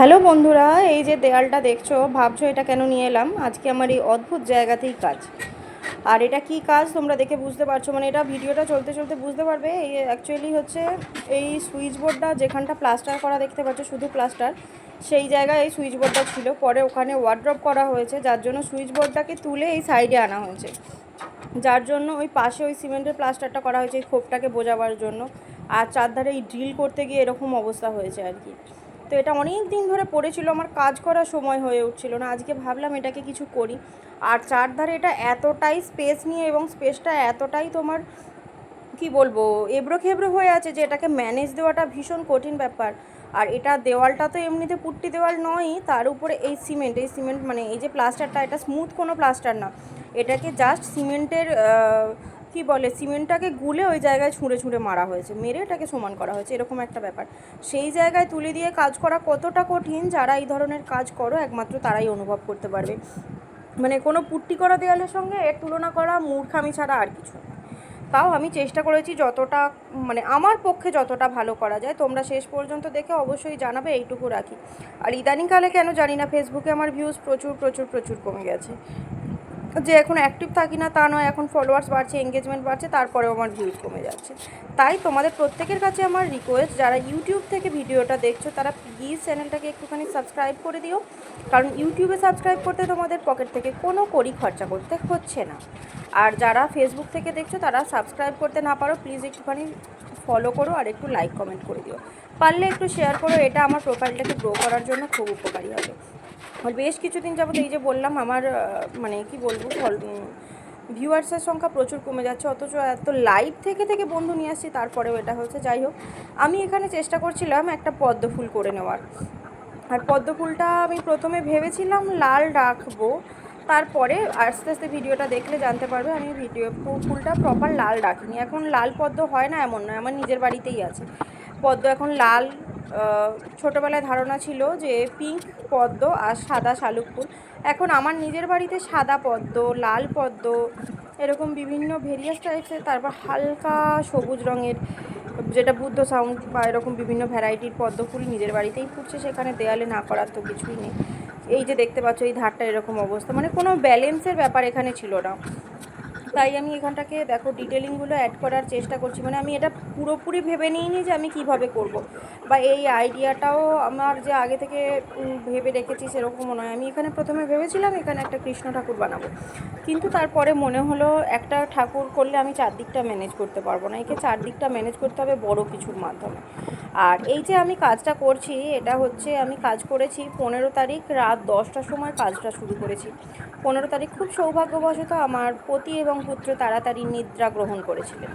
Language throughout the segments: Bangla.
হ্যালো বন্ধুরা, এই যে দেয়ালটা দেখছো, ভাবছো এটা কেন নিয়ে এলাম? আজকে আমার এই অদ্ভুত জায়গাতেই কাজ। আর এটা কি কাজ তোমরা দেখে বুঝতে পারছো, মানে এটা ভিডিওটা চলতে চলতে বুঝতে পারবে। এই অ্যাকচুয়ালি হচ্ছে এই সুইচ বোর্ডটা যেখানটা প্লাস্টার করা দেখতে পাচ্ছ, শুধু প্লাস্টার, সেই জায়গায় এই সুইচ বোর্ডটা ছিল। পরে ওখানে ওয়ার্ড্রপ করা হয়েছে, যার জন্য সুইচ বোর্ডটাকে তুলে এই সাইডে আনা হয়েছে, যার জন্য ওই পাশে ওই সিমেন্টের প্লাস্টারটা করা হয়েছে এই খোপটাকে বোঝাবার জন্য। আর চারধারে এই ড্রিল করতে গিয়ে এরকম অবস্থা হয়েছে আর কি। তো এটা অনেক দিন ধরে পড়েছিল, আমার কাজ করার সময় হয়ে উঠছিল না। আজকে ভাবলাম এটাকে কিছু করি। আর চারধারে এটা এতটাই স্পেস নিয়ে এবং স্পেসটা এতটাই তোমার কি বলবো এবড়ো খেবড়ো হয়ে আছে যে এটাকে ম্যানেজ দেওয়াটা ভীষণ কঠিন ব্যাপার। আর এটা দেওয়ালটা তো এমনিতে পুট্টি দেওয়াল নয়ই, তার উপরে এই সিমেন্ট মানে এই যে প্লাস্টারটা, এটা স্মুথ কোনো প্লাস্টার না। এটাকে জাস্ট সিমেন্টের কি বলে, সিমেন্টটাকে গুলে ওই জায়গায় ছুঁড়ে ছুঁড়ে মারা হয়েছে, মেরে এটাকে সমান করা হয়েছে, এরকম একটা ব্যাপার। সেই জায়গায় তুলে দিয়ে কাজ করা কতটা কঠিন, যারা এই ধরনের কাজ করো একমাত্র তারাই অনুভব করতে পারবে। মানে কোনো পুট্টি করা দেওয়ালের সঙ্গে এর তুলনা করা মূর্খামি ছাড়া আর কিছু না। তাও আমি চেষ্টা করেছি যতটা, মানে আমার পক্ষে যতটা ভালো করা যায়। তোমরা শেষ পর্যন্ত দেখে অবশ্যই জানাবে, এইটুকু রাখি। আর ইদানিংকালে কেন জানি না ফেসবুকে আমার ভিউজ প্রচুর প্রচুর প্রচুর কমে গেছে। যে এখন অ্যাক্টিভ থাকি না তা নয়, এখন ফলোয়ার্স বাড়ছে, এঙ্গেজমেন্ট বাড়ছে, তারপরেও আমার ভিউজ কমে যাচ্ছে। তাই তোমাদের প্রত্যেকের কাছে আমার রিকোয়েস্ট, যারা ইউটিউব থেকে ভিডিওটা দেখছো তারা প্লিজ চ্যানেলটাকে একটুখানি সাবস্ক্রাইব করে দিও। কারণ ইউটিউবে সাবস্ক্রাইব করতে তোমাদের পকেট থেকে কোনো কড়ি খরচা করতে হচ্ছে না। আর যারা ফেসবুক থেকে দেখছো তারা সাবস্ক্রাইব করতে না পারো, প্লিজ একটুখানি ফলো করো আর একটু লাইক কমেন্ট করে দিও। পারলে একটু শেয়ার করো, এটা আমার প্রোফাইলটাকে গ্রো করার জন্য খুব উপকারী হবে। আর বেশ কিছুদিন যাবত এই যে বললাম, আমার মানে কি বলবো, ভিউয়ার্সের সংখ্যা প্রচুর কমে যাচ্ছে, অথচ এত লাইভ থেকে থেকে বন্ধু নিয়ে আসছি, তারপরেও এটা হচ্ছে। যাই হোক, আমি এখানে চেষ্টা করছিলাম একটা পদ্ম ফুল করে নেওয়ার। আর পদ্ম ফুলটা আমি প্রথমে ভেবেছিলাম লাল রাখবো, তারপরে আস্তে আস্তে ভিডিওটা দেখলে জানতে পারবে আমি ফুলটা প্রপার লাল রাখিনি। এখন লাল পদ্ম হয় না এমন নয়, আমার নিজের বাড়িতেই আছে পদ্ম এখন লাল। ছোটোবেলায় ধারণা ছিল যে পিঙ্ক পদ্ম আর সাদা শালুক ফুল। এখন আমার নিজের বাড়িতে সাদা পদ্ম, লাল পদ্ম, এরকম বিভিন্ন ভেরিয়াস টাইপসের, তারপর হালকা সবুজ রঙের যেটা বুদ্ধ সাউন্ড বা এরকম বিভিন্ন ভ্যারাইটির পদ্ম ফুল নিজের বাড়িতেই ফুটছে। সেখানে দেয়ালে না করার তো কিছুই নেই। এই যে দেখতে পাচ্ছ এই ধারটা এরকম অবস্থা, মানে কোনো ব্যালেন্সের ব্যাপার এখানে ছিল না। তাই আমি এখানটাকে দেখো ডিটেলিংগুলো অ্যাড করার চেষ্টা করছি। মানে আমি এটা পুরোপুরি ভেবে নিইনি যে আমি কিভাবে করব, বা এই আইডিয়াটাও আমার যে আগে থেকে ভেবে রেখেছি সেরকমও নয়। আমি এখানে প্রথমে ভেবেছিলাম এখানে একটা কৃষ্ণ ঠাকুর বানাবো, কিন্তু তারপরে মনে হলো একটা ঠাকুর করলে আমি চারদিকটা ম্যানেজ করতে পারবো না, একে চারদিকটা ম্যানেজ করতে হবে বড় কিছুর মাধ্যমে। আর এই যে আমি কাজটা করছি, এটা হচ্ছে আমি কাজ করেছি 15 তারিখ রাত 10টার সময় কাজটা শুরু করেছি। 15 তারিখ খুব সৌভাগ্যবশত আমার পতি এবং পুত্র তাড়াতাড়ি নিদ্রা গ্রহণ করেছিলেন,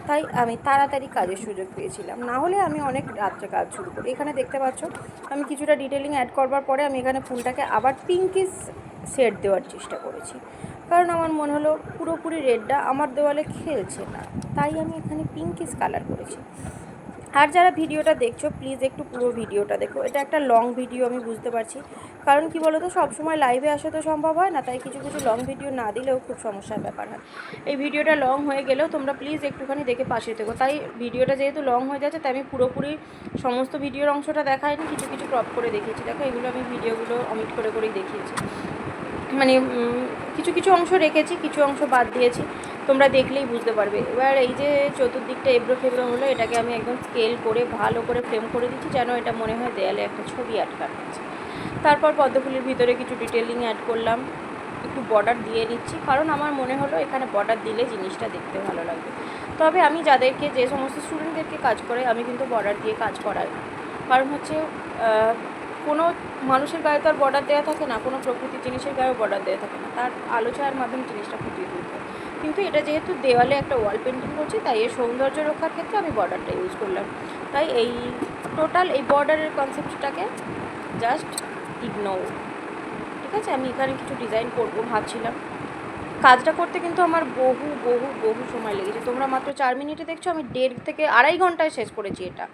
তাই আমি তাড়াতাড়ি কাজের সুযোগ পেয়েছিলাম। না হলে আমি অনেক রাত্রে কাজ শুরু করি। এখানে দেখতে পাচ্ছ আমি কিছুটা ডিটেলিং অ্যাড করবার পরে আমি এখানে ফুলটাকে আবার পিঙ্কিশ শেড দেওয়ার চেষ্টা করেছি, কারণ আমার মনে হলো পুরোপুরি রেডটা আমার দেওয়ালে খেলছে না, তাই আমি এখানে পিঙ্কিশ কালার করেছি। আর যারা ভিডিওটা দেখছো প্লিজ একটু পুরো ভিডিওটা দেখো, এটা একটা লং ভিডিও আমি বুঝতে পারছি, কারণ কি বলো তো, সবসময় লাইভে আসা তো সম্ভব হয় না, তাই কিছু কিছু লং ভিডিও না দিলেও খুব সমস্যার ব্যাপার হয়। এই ভিডিওটা লং হয়ে গেলেও তোমরা প্লিজ একটুখানি দেখে পাশে থেকো। তাই ভিডিওটা যেহেতু লং হয়ে যাচ্ছে, তাই আমি পুরোপুরি সমস্ত ভিডিওর অংশটা দেখাইনি, কিছু কিছু ক্রপ করে দেখিয়েছি। দেখো এগুলো আমি ভিডিওগুলো অমিট করে করেই দেখিয়েছি, মানে কিছু কিছু অংশ রেখেছি, কিছু অংশ বাদ দিয়েছি, তোমরা দেখলেই বুঝতে পারবে। এবার এই যে চতুর্দিকটা এবড়ো খেবড়ো হলো, এটাকে আমি একদম স্কেল করে ভালো করে ফ্রেম করে দিচ্ছি, যেন এটা মনে হয় দেয়ালে একটা ছবি আটকানো আছে। তারপর পদ্মফুলের ভিতরে কিছু ডিটেলিং অ্যাড করলাম, একটু বর্ডার দিয়ে নিচ্ছি, কারণ আমার মনে হলো এখানে বর্ডার দিলে জিনিসটা দেখতে ভালো লাগবে। তবে আমি যাদেরকে, যে সমস্ত স্টুডেন্টদেরকে কাজ করে, আমি কিন্তু বর্ডার দিয়ে কাজ করাই, কারণ হচ্ছে কোনো মানুষের গায়ে তো আর বর্ডার দেওয়া থাকে না, কোনো প্রকৃতির জিনিসের গায়েও বর্ডার দেওয়া থাকে না, তার আলো ছায়ার মাধ্যমে জিনিসটা ফুটিয়ে তুলতে। কিন্তু এটা যেহেতু দেওয়ালে একটা ওয়াল পেন্টিং করছি, তাই এর সৌন্দর্য রক্ষার ক্ষেত্রে আমি বর্ডারটা ইউজ করলাম। তাই এই টোটাল এই বর্ডারের কনসেপ্টটাকে জাস্ট ইগনোর। ঠিক আছে, আমি এখানে কিছু ডিজাইন করবো ভাবছিলাম। কাজটা করতে কিন্তু আমার বহু বহু বহু সময় লেগেছে। তোমরা মাত্র 4 মিনিটে দেখছো, আমি 1.5 থেকে 2.5 ঘন্টায় শেষ করেছি এটা।